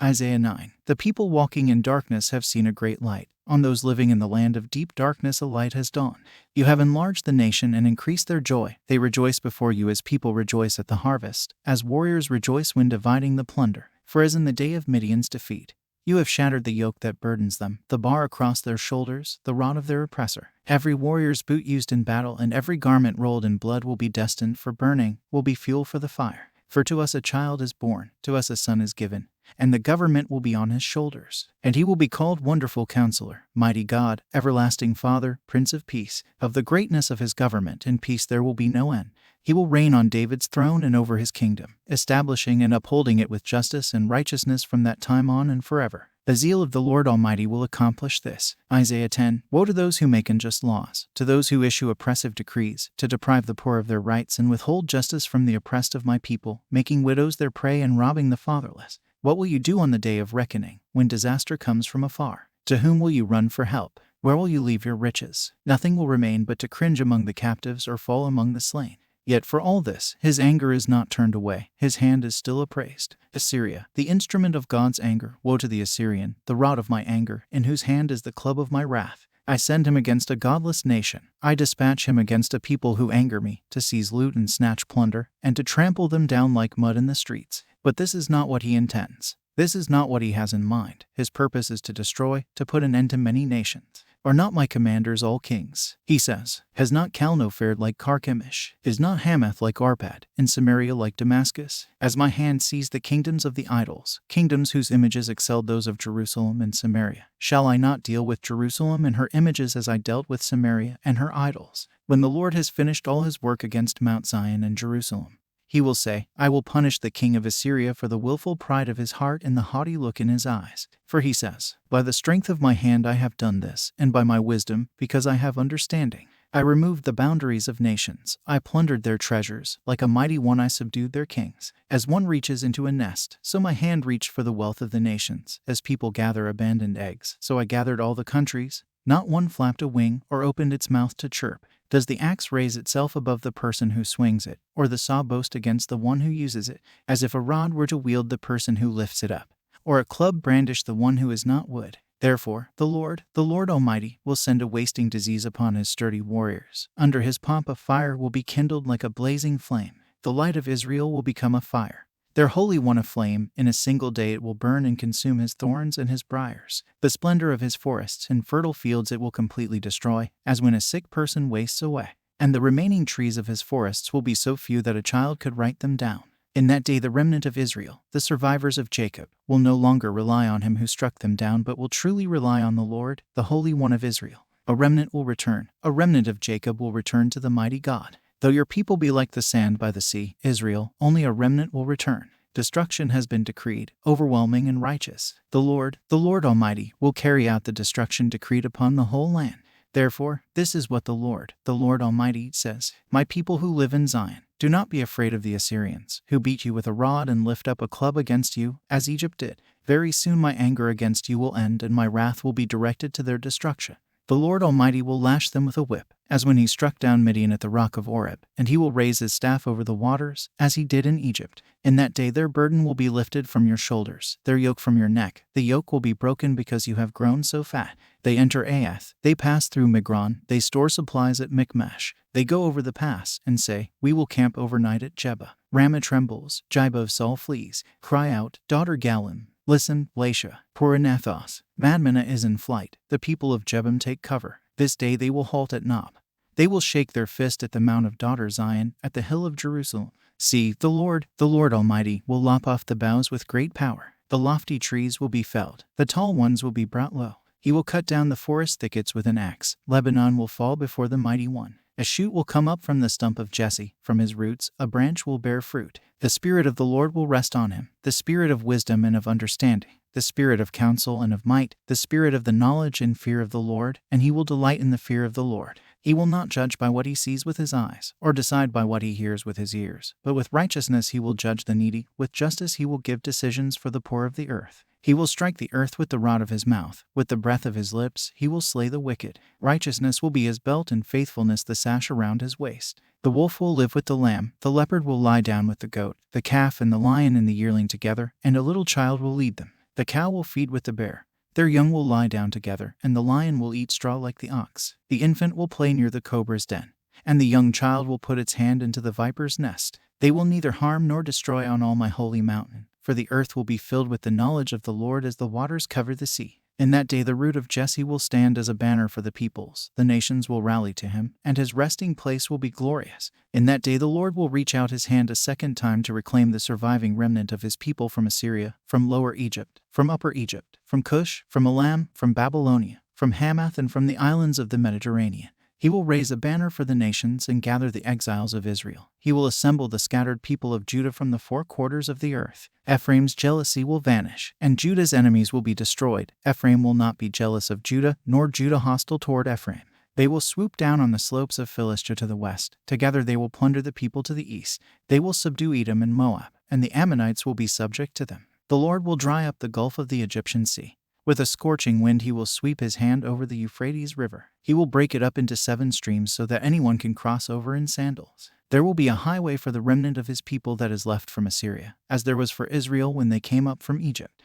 Isaiah 9. The people walking in darkness have seen a great light. On those living in the land of deep darkness a light has dawned. You have enlarged the nation and increased their joy. They rejoice before you as people rejoice at the harvest, as warriors rejoice when dividing the plunder. For as in the day of Midian's defeat, you have shattered the yoke that burdens them, the bar across their shoulders, the rod of their oppressor. Every warrior's boot used in battle and every garment rolled in blood will be destined for burning, will be fuel for the fire. For to us a child is born, to us a son is given, and the government will be on his shoulders. And he will be called Wonderful Counselor, Mighty God, Everlasting Father, Prince of Peace. Of the greatness of his government and peace there will be no end. He will reign on David's throne and over his kingdom, establishing and upholding it with justice and righteousness from that time on and forever. The zeal of the Lord Almighty will accomplish this. Isaiah 10. Woe to those who make unjust laws, to those who issue oppressive decrees, to deprive the poor of their rights and withhold justice from the oppressed of my people, making widows their prey and robbing the fatherless. What will you do on the day of reckoning, when disaster comes from afar? To whom will you run for help? Where will you leave your riches? Nothing will remain but to cringe among the captives or fall among the slain. Yet for all this, his anger is not turned away, his hand is still upraised. Assyria, the instrument of God's anger, woe to the Assyrian, the rod of my anger, in whose hand is the club of my wrath. I send him against a godless nation. I dispatch him against a people who anger me, to seize loot and snatch plunder, and to trample them down like mud in the streets. But this is not what he intends. This is not what he has in mind. His purpose is to destroy, to put an end to many nations. Are not my commanders all kings? He says. Has not Calno fared like Carchemish? Is not Hamath like Arpad, and Samaria like Damascus? As my hand seized the kingdoms of the idols, kingdoms whose images excelled those of Jerusalem and Samaria, shall I not deal with Jerusalem and her images as I dealt with Samaria and her idols? When the Lord has finished all his work against Mount Zion and Jerusalem, he will say, I will punish the king of Assyria for the willful pride of his heart and the haughty look in his eyes. For he says, by the strength of my hand I have done this, and by my wisdom, because I have understanding. I removed the boundaries of nations. I plundered their treasures. Like a mighty one I subdued their kings. As one reaches into a nest, so my hand reached for the wealth of the nations. As people gather abandoned eggs, so I gathered all the countries. Not one flapped a wing or opened its mouth to chirp. Does the axe raise itself above the person who swings it, or the saw boast against the one who uses it, as if a rod were to wield the person who lifts it up, or a club brandish the one who is not wood? Therefore, the Lord Almighty, will send a wasting disease upon his sturdy warriors. Under his pomp a fire will be kindled like a blazing flame. The light of Israel will become a fire. Their Holy One a flame. In a single day it will burn and consume his thorns and his briars. The splendor of his forests and fertile fields it will completely destroy, as when a sick person wastes away. And the remaining trees of his forests will be so few that a child could write them down. In that day the remnant of Israel, the survivors of Jacob, will no longer rely on him who struck them down, but will truly rely on the Lord, the Holy One of Israel. A remnant will return. A remnant of Jacob will return to the mighty God. Though your people be like the sand by the sea, Israel, only a remnant will return. Destruction has been decreed, overwhelming and righteous. The Lord Almighty, will carry out the destruction decreed upon the whole land. Therefore, this is what the Lord Almighty says. My people who live in Zion, do not be afraid of the Assyrians, who beat you with a rod and lift up a club against you, as Egypt did. Very soon my anger against you will end, and my wrath will be directed to their destruction. The Lord Almighty will lash them with a whip, as when he struck down Midian at the rock of Oreb, and he will raise his staff over the waters, as he did in Egypt. In that day their burden will be lifted from your shoulders, their yoke from your neck. The yoke will be broken because you have grown so fat. They enter Aath, they pass through Migron, they store supplies at Michmash. They go over the pass, and say, we will camp overnight at Jebah. Ramah trembles, Jibah Saul flees. Cry out, daughter Galim. Listen, Laisha, Puranathos. Madmenah is in flight. The people of Jebim take cover. This day they will halt at Nob. They will shake their fist at the mount of daughter Zion, at the hill of Jerusalem. See, the Lord Almighty, will lop off the boughs with great power. The lofty trees will be felled. The tall ones will be brought low. He will cut down the forest thickets with an axe. Lebanon will fall before the mighty one. A shoot will come up from the stump of Jesse. From his roots, a branch will bear fruit. The Spirit of the Lord will rest on him, the Spirit of wisdom and of understanding, the Spirit of counsel and of might, the Spirit of the knowledge and fear of the Lord, and he will delight in the fear of the Lord. He will not judge by what he sees with his eyes, or decide by what he hears with his ears, but with righteousness he will judge the needy, with justice he will give decisions for the poor of the earth. He will strike the earth with the rod of his mouth, with the breath of his lips he will slay the wicked. Righteousness will be his belt and faithfulness the sash around his waist. The wolf will live with the lamb, the leopard will lie down with the goat, the calf and the lion and the yearling together, and a little child will lead them. The cow will feed with the bear. Their young will lie down together, and the lion will eat straw like the ox. The infant will play near the cobra's den, and the young child will put its hand into the viper's nest. They will neither harm nor destroy on all my holy mountain, for the earth will be filled with the knowledge of the Lord as the waters cover the sea. In that day the root of Jesse will stand as a banner for the peoples. The nations will rally to him, and his resting place will be glorious. In that day the Lord will reach out his hand a second time to reclaim the surviving remnant of his people from Assyria, from Lower Egypt, from Upper Egypt, from Cush, from Elam, from Babylonia, from Hamath, and from the islands of the Mediterranean. He will raise a banner for the nations and gather the exiles of Israel. He will assemble the scattered people of Judah from the four quarters of the earth. Ephraim's jealousy will vanish, and Judah's enemies will be destroyed. Ephraim will not be jealous of Judah, nor Judah hostile toward Ephraim. They will swoop down on the slopes of Philistia to the west. Together they will plunder the people to the east. They will subdue Edom and Moab, and the Ammonites will be subject to them. The Lord will dry up the gulf of the Egyptian sea. With a scorching wind he will sweep his hand over the Euphrates River. He will break it up into 7 streams so that anyone can cross over in sandals. There will be a highway for the remnant of his people that is left from Assyria, as there was for Israel when they came up from Egypt.